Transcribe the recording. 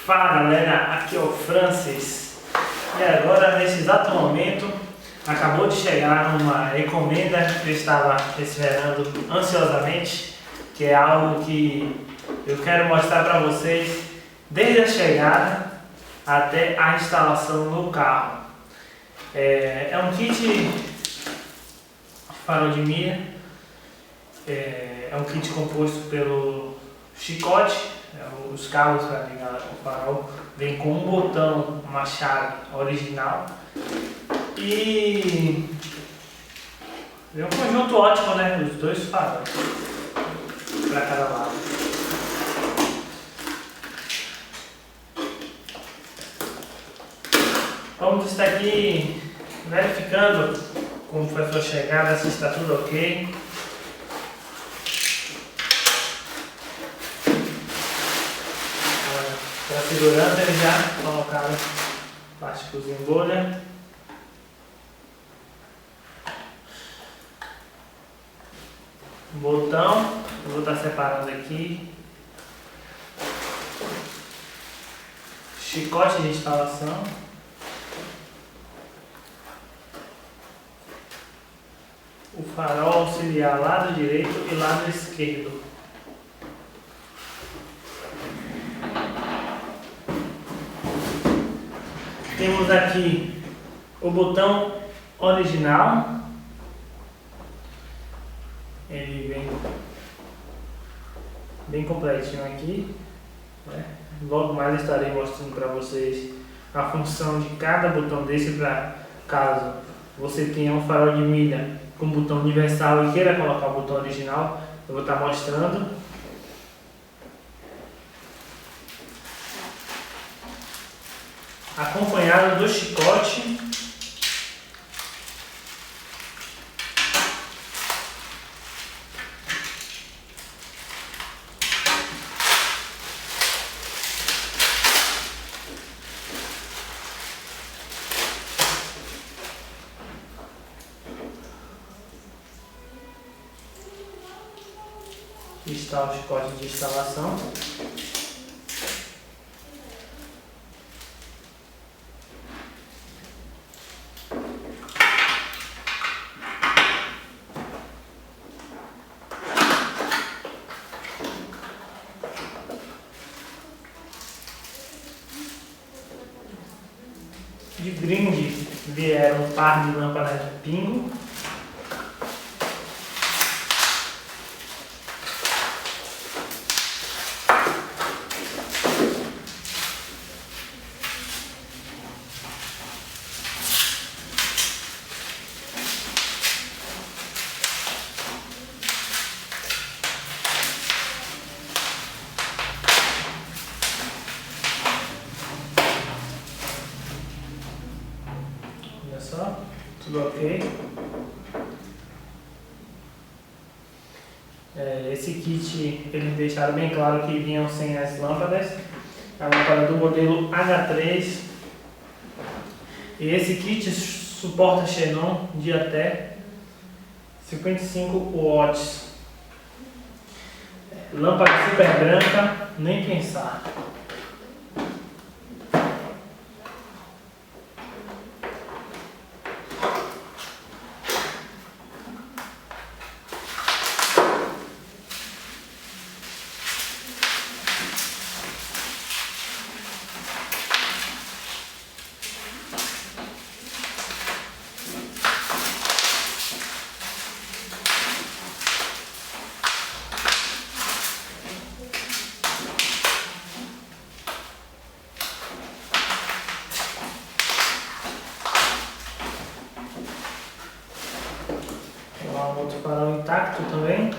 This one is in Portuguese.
Fala galera, aqui é o Francis e agora nesse exato momento acabou de chegar uma encomenda que eu estava esperando ansiosamente, que é algo que eu quero mostrar para vocês desde a chegada até a instalação no carro. É um kit farol de milha, é um kit composto pelo chicote. Os cabos para ligar o farol vem com um botão, uma chave original e vem um conjunto ótimo, né? Os dois faróis para cada lado. Vamos estar aqui verificando como foi a sua chegada, se está tudo ok. Para segurança eles já colocaram plásticos em bolha. Botão, eu vou estar separando aqui. Chicote de instalação. O farol auxiliar lado direito e lado esquerdo. Temos aqui o botão original, ele vem bem completinho aqui, né? Logo mais estarei mostrando para vocês a função de cada botão desse, para caso você tenha um farol de milha com botão universal e queira colocar o botão original, eu vou estar mostrando. Acompanhado do chicote está o chicote de instalação. De brinde vieram um par de lâmpadas de pingo. Só, tudo ok. Esse kit eles deixaram bem claro que vinham sem as lâmpadas. A lâmpada do modelo H3. E esse kit suporta xenon de até 55 watts. Lâmpada super branca, nem pensar. Um outro farol intacto também.